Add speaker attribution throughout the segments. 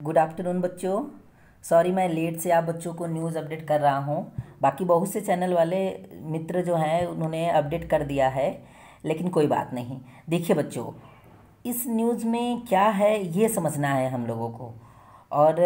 Speaker 1: Good afternoon बच्चों। Sorry मैं late से आप बच्चों को न्यूज़ अपडेट कर रहा हूँ। बाकी बहुत से चैनल वाले मित्र जो हैं उन्होंने अपडेट कर दिया है, लेकिन कोई बात नहीं। देखिए बच्चों, इस न्यूज़ में क्या है ये समझना है हम लोगों को। और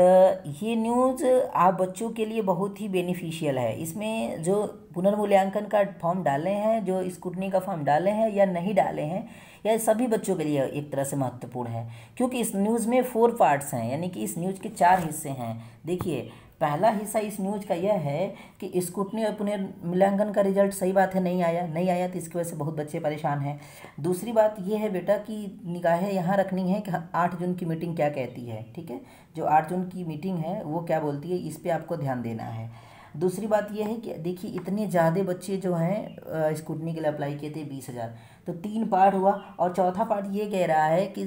Speaker 1: ये न्यूज़ आप बच्चों के लिए बहुत ही बेनिफिशियल है। इसमें जो पुनर्मूल्यांकन का फॉर्म डाले हैं, जो स्क्रूटनी का फॉर्म डाले हैं या नहीं डाले हैं, यह सभी बच्चों के लिए एक तरह से महत्वपूर्ण है, क्योंकि इस न्यूज़ में 4 पार्ट्स हैं, यानी कि इस न्यूज़ के 4 हिस्से हैं। देखिए, पहला हिस्सा इस न्यूज़ का यह है कि स्क्रूटनी और पुनर्मूल्यांकन का रिजल्ट सही बात है नहीं आया तो इसकी वजह से बहुत बच्चे परेशान हैं। दूसरी बात यह है बेटा कि निगाहें यहाँ रखनी है कि 8 जून की मीटिंग क्या कहती है। ठीक है, जो 8 जून की मीटिंग है वो क्या बोलती है, इस पर आपको ध्यान देना है। दूसरी बात यह है कि देखिए, इतने ज़्यादा बच्चे जो हैं स्क्रूटनी के लिए अप्लाई किए थे 20,000, तो 3 पार्ट हुआ। और चौथा पार्ट ये कह रहा है कि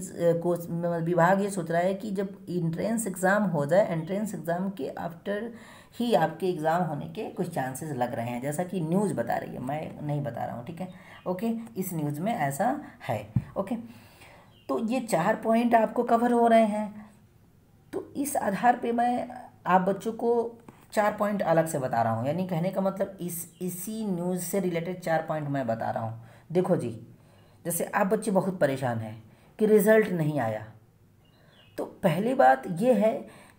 Speaker 1: विभाग ये सोच रहा है कि जब एंट्रेंस एग्ज़ाम हो जाए, एंट्रेंस एग्ज़ाम के आफ्टर ही आपके एग्ज़ाम होने के कुछ चांसेस लग रहे हैं, जैसा कि न्यूज़ बता रही है, मैं नहीं बता रहा हूँ। ठीक है, ओके, इस न्यूज़ में ऐसा है। ओके, तो ये 4 पॉइंट आपको कवर हो रहे हैं। तो इस आधार पे मैं आप बच्चों को 4 पॉइंट अलग से बता रहा हूँ, यानी कहने का मतलब इसी न्यूज़ से रिलेटेड 4 पॉइंट मैं बता रहा हूँ। देखो जी, जैसे आप बच्चे बहुत परेशान हैं कि रिज़ल्ट नहीं आया, तो पहली बात ये है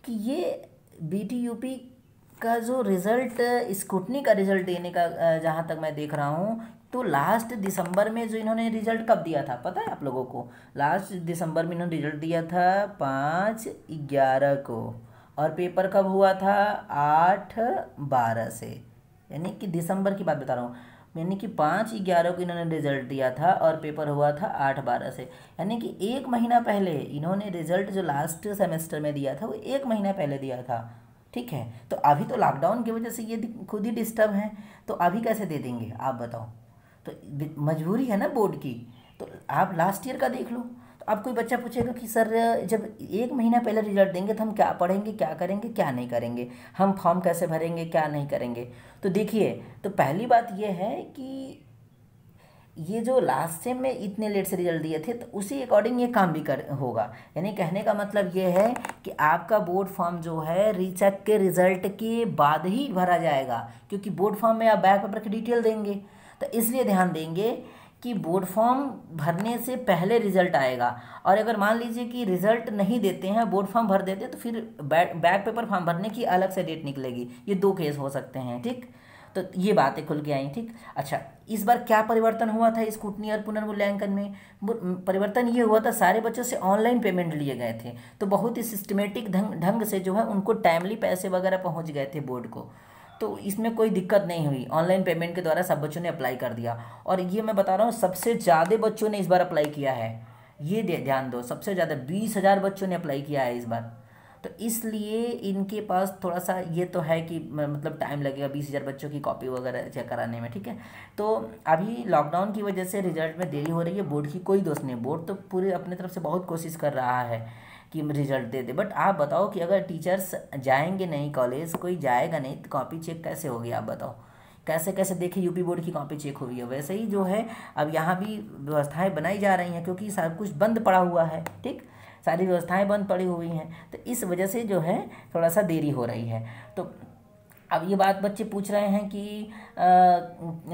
Speaker 1: कि ये बीटीयूपी का जो रिज़ल्ट, स्क्रूटनी का रिज़ल्ट देने का जहाँ तक मैं देख रहा हूँ, तो लास्ट दिसंबर में जो इन्होंने रिज़ल्ट कब दिया था पता है आप लोगों को? लास्ट दिसंबर में इन्होंने रिज़ल्ट दिया था 5/11 को, और पेपर कब हुआ था? 8/12 से, यानी कि दिसंबर की बात बता रहा हूँ। यानी कि 5/11 को इन्होंने रिज़ल्ट दिया था और पेपर हुआ था 8/12 से, यानी कि 1 महीना पहले इन्होंने रिज़ल्ट जो लास्ट सेमेस्टर में दिया था वो 1 महीना पहले दिया था। ठीक है, तो अभी तो लॉकडाउन की वजह से ये खुद ही डिस्टर्ब हैं, तो अभी कैसे दे देंगे आप बताओ? तो मजबूरी है ना बोर्ड की। तो आप लास्ट ईयर का देख लो। तो अब कोई बच्चा पूछेगा कि सर जब 1 महीना पहले रिजल्ट देंगे तो हम क्या पढ़ेंगे, क्या करेंगे, क्या नहीं करेंगे, हम फॉर्म कैसे भरेंगे, क्या नहीं करेंगे? तो देखिए, तो पहली बात ये है कि ये जो लास्ट सेम में इतने लेट से रिजल्ट दिए थे, तो उसी अकॉर्डिंग ये काम भी कर होगा। यानी कहने का मतलब ये है कि आपका बोर्ड फॉर्म जो है रीचेक के रिजल्ट के बाद ही भरा जाएगा, क्योंकि बोर्ड फॉर्म में आप बैक पेपर की डिटेल देंगे, तो इसलिए ध्यान देंगे कि बोर्ड फॉर्म भरने से पहले रिजल्ट आएगा। और अगर मान लीजिए कि रिजल्ट नहीं देते हैं, बोर्ड फॉर्म भर देते हैं, तो फिर बैक पेपर फॉर्म भरने की अलग से डेट निकलेगी। ये 2 केस हो सकते हैं। ठीक, तो ये बातें खुल के आई। ठीक, अच्छा, इस बार क्या परिवर्तन हुआ था स्क्रूटनी और पुनर्मूल्यांकन में? परिवर्तन ये हुआ था, सारे बच्चों से ऑनलाइन पेमेंट लिए गए थे, तो बहुत ही सिस्टमेटिक ढंग से जो है उनको टाइमली पैसे वगैरह पहुंच गए थे बोर्ड को। तो इसमें कोई दिक्कत नहीं हुई, ऑनलाइन पेमेंट के द्वारा सब बच्चों ने अप्लाई कर दिया। और ये मैं बता रहा हूँ, सबसे ज़्यादा बच्चों ने इस बार अप्लाई किया है। ये ध्यान दो, सबसे ज़्यादा 20,000 बच्चों ने अप्लाई किया है इस बार। तो इसलिए इनके पास थोड़ा सा ये तो है कि मतलब टाइम लगेगा 20,000 बच्चों की कॉपी वगैरह चेक कराने में। ठीक है, तो अभी लॉकडाउन की वजह से रिजल्ट में देरी हो रही है। बोर्ड की कोई दोष नहीं, बोर्ड तो पूरे अपने तरफ से बहुत कोशिश कर रहा है कि रिजल्ट दे दे। बट आप बताओ कि अगर टीचर्स जाएंगे नहीं कॉलेज, कोई जाएगा नहीं, तो कॉपी चेक कैसे होगी? आप बताओ, कैसे कैसे देखें यूपी बोर्ड की कॉपी चेक हुई है? वैसे ही जो है अब यहाँ भी व्यवस्थाएं बनाई जा रही हैं, क्योंकि सब कुछ बंद पड़ा हुआ है। ठीक, सारी व्यवस्थाएं बंद पड़ी हुई हैं, तो इस वजह से जो है थोड़ा सा देरी हो रही है। तो अब ये बात बच्चे पूछ रहे हैं कि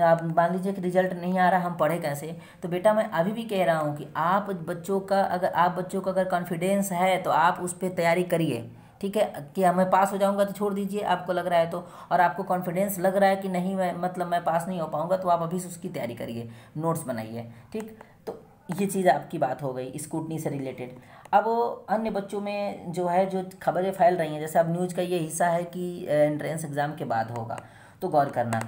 Speaker 1: आप मान लीजिए कि रिजल्ट नहीं आ रहा, हम पढ़े कैसे? तो बेटा मैं अभी भी कह रहा हूँ कि आप बच्चों का अगर कॉन्फिडेंस है तो आप उस पर तैयारी करिए। ठीक है, कि मैं पास हो जाऊंगा तो छोड़ दीजिए, आपको लग रहा है तो, और आपको कॉन्फिडेंस लग रहा है कि नहीं मैं पास नहीं हो पाऊंगा, तो आप अभी से उसकी तैयारी करिए, नोट्स बनाइए। ठीक, तो ये चीज़ आपकी बात हो गई स्क्रूटनी से रिलेटेड। अब अन्य बच्चों में जो है जो खबरें फैल रही हैं, जैसे अब न्यूज़ का ये हिस्सा है कि एंट्रेंस एग्ज़ाम के बाद होगा, तो गौर करना।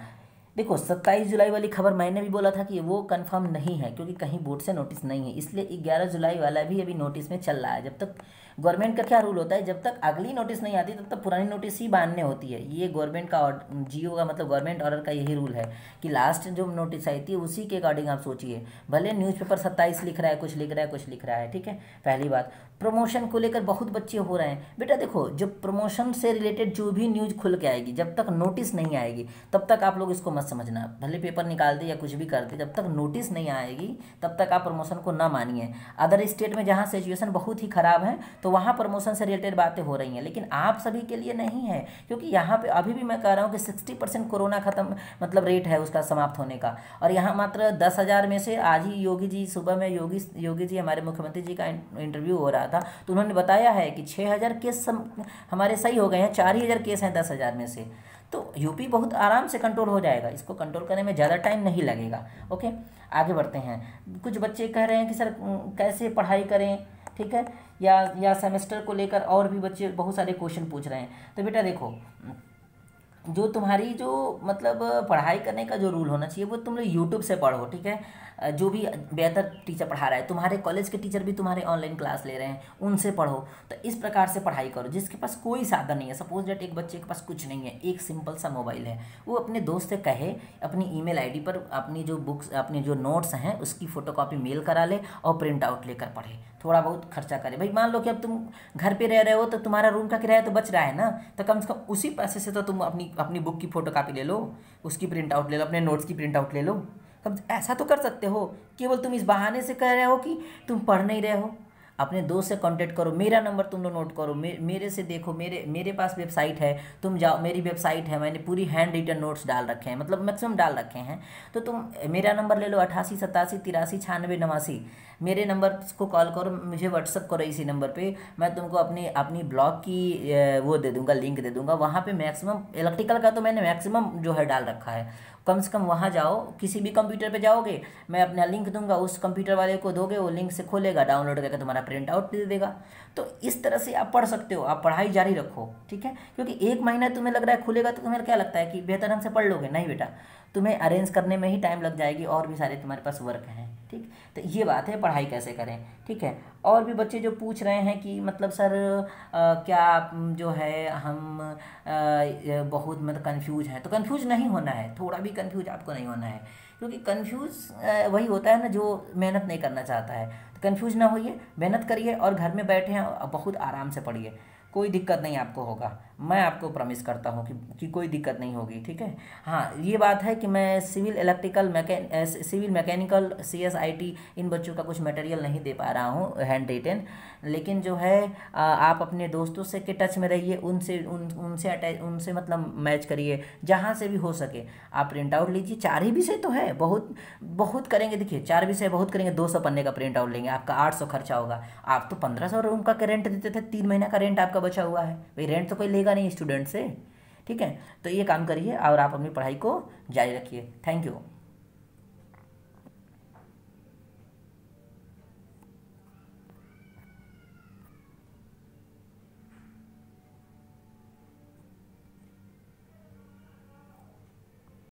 Speaker 1: देखो, 27 जुलाई वाली खबर मैंने भी बोला था कि वो कंफर्म नहीं है, क्योंकि कहीं बोर्ड से नोटिस नहीं है, इसलिए 11 जुलाई वाला भी अभी नोटिस में चल रहा है। जब तक गवर्नमेंट का क्या रूल होता है, जब तक अगली नोटिस नहीं आती तब तक पुरानी नोटिस ही मान्य होती है। ये गवर्नमेंट का जियो का मतलब गवर्नमेंट ऑर्डर का यही रूल है कि लास्ट जो नोटिस आई थी उसी के अकॉर्डिंग आप सोचिए। भले न्यूज़पेपर 27 लिख रहा है, कुछ लिख रहा है, कुछ लिख रहा है। ठीक है, पहली बात। प्रमोशन को लेकर बहुत बच्चे हो रहे हैं। बेटा देखो, जो प्रमोशन से रिलेटेड जो भी न्यूज़ खुल के आएगी, जब तक नोटिस नहीं आएगी तब तक आप लोग इसको मत समझना। भले पेपर निकाल दे या कुछ भी कर दे, जब तक नोटिस नहीं आएगी तब तक आप प्रमोशन को ना मानिए। अदर स्टेट में जहाँ सिचुएशन बहुत ही ख़राब है, तो वहाँ प्रमोशन से रिलेटेड बातें हो रही हैं, लेकिन आप सभी के लिए नहीं है, क्योंकि यहाँ पे अभी भी मैं कह रहा हूँ कि 60% कोरोना खत्म मतलब रेट है उसका समाप्त होने का, और यहाँ मात्र 10,000 में से आज ही योगी जी सुबह में योगी जी हमारे मुख्यमंत्री जी का इंटरव्यू हो रहा था, तो उन्होंने बताया है कि 6,000 केस हमारे सही हो गए हैं, 4,000 केस हैं 10,000 में से। तो यूपी बहुत आराम से कंट्रोल हो जाएगा, इसको कंट्रोल करने में ज़्यादा टाइम नहीं लगेगा। ओके, आगे बढ़ते हैं। कुछ बच्चे कह रहे हैं कि सर कैसे पढ़ाई करें, ठीक है, या सेमेस्टर को लेकर और भी बच्चे बहुत सारे क्वेश्चन पूछ रहे हैं। तो बेटा देखो, जो तुम्हारी जो मतलब पढ़ाई करने का जो रूल होना चाहिए वो तुम लोग यूट्यूब से पढ़ो, ठीक है। जो भी बेहतर टीचर पढ़ा रहा है, तुम्हारे कॉलेज के टीचर भी तुम्हारे ऑनलाइन क्लास ले रहे हैं, उनसे पढ़ो। तो इस प्रकार से पढ़ाई करो। जिसके पास कोई साधन नहीं है, सपोज डेट एक बच्चे के पास कुछ नहीं है, एक सिंपल सा मोबाइल है, वो अपने दोस्त से कहे अपनी ईमेल आईडी पर अपनी जो बुक्स, अपनी जो नोट्स हैं उसकी फ़ोटोकॉपी मेल करा ले और प्रिंट आउट लेकर पढ़े, थोड़ा बहुत खर्चा करे। भाई मान लो कि अब तुम घर पे रह रहे हो तो तुम्हारा रूम का किराया तो बच रहा है ना, तो कम से कम उसी पैसे से तो तुम अपनी बुक की फ़ोटोकॉपी ले लो, उसकी प्रिंट आउट ले लो, अपने नोट्स की प्रिंट आउट ले लो। कम ऐसा तो कर सकते हो। केवल तुम इस बहाने से कह रहे हो कि तुम पढ़ नहीं रहे हो। अपने दोस्त से कांटेक्ट करो, मेरा नंबर तुम लोग नोट करो, मेरे से देखो, मेरे पास वेबसाइट है, तुम जाओ, मेरी वेबसाइट है, मैंने पूरी हैंड रिटन नोट्स डाल रखे हैं, मतलब मैक्सिमम डाल रखे हैं। तो तुम मेरा नंबर ले लो 88 87 83 96 89, मेरे नंबर को कॉल करो, मुझे व्हाट्सअप करो इसी नंबर पे, मैं तुमको अपनी ब्लॉग की वो दे दूंगा, लिंक दे दूंगा। वहाँ पे मैक्सिमम इलेक्ट्रिकल का तो मैंने मैक्सिमम जो है डाल रखा है। कम से कम वहाँ जाओ, किसी भी कंप्यूटर पे जाओगे, मैं अपना लिंक दूंगा, उस कंप्यूटर वाले को दोगे, वो लिंक से खोलेगा, डाउनलोड करके तुम्हारा प्रिंट आउट दे देगा। तो इस तरह से आप पढ़ सकते हो, आप पढ़ाई जारी रखो, ठीक है। क्योंकि एक महीना तुम्हें लग रहा है खुलेगा तो तुम्हें क्या लगता है कि बेहतर ढंग से पढ़ लोगे? नहीं बेटा, तुम्हें अरेंज करने में ही टाइम लग जाएगी, और भी सारे तुम्हारे पास वर्क हैं, ठीक। तो ये बात है पढ़ाई कैसे करें, ठीक है। और भी बच्चे जो पूछ रहे हैं कि मतलब सर क्या जो है हम बहुत मतलब कन्फ्यूज हैं, तो कन्फ्यूज नहीं होना है, थोड़ा भी कन्फ्यूज आपको नहीं होना है, क्योंकि कन्फ्यूज वही होता है ना जो मेहनत नहीं करना चाहता है। तो कन्फ्यूज ना होइए, मेहनत करिए और घर में बैठे हैं बहुत आराम से पढ़िए, कोई दिक्कत नहीं आपको होगा, मैं आपको प्रॉमिस करता हूँ कि कोई दिक्कत नहीं होगी, ठीक है। हाँ, ये बात है कि मैं सिविल मैकेनिकल CSIT इन बच्चों का कुछ मटेरियल नहीं दे पा रहा हूँ हैंड रिटेन, लेकिन जो है आप अपने दोस्तों से के टच में रहिए, उनसे मतलब मैच करिए, जहाँ से भी हो सके आप प्रिंट आउट लीजिए। 4 ही विषय तो है, बहुत बहुत करेंगे, देखिए 4 विषय बहुत करेंगे, 200 पन्ने का प्रिंट आउट लेंगे, आपका 800 खर्चा होगा। आप तो 1500 रूम का रेंट देते थे, 3 महीना का रेंट आपका बचा हुआ है, भाई रेंट तो कोई लेगा नहीं स्टूडेंट से, ठीक है। तो ये काम करिए और आप अपनी पढ़ाई को जारी रखिए। Thank you.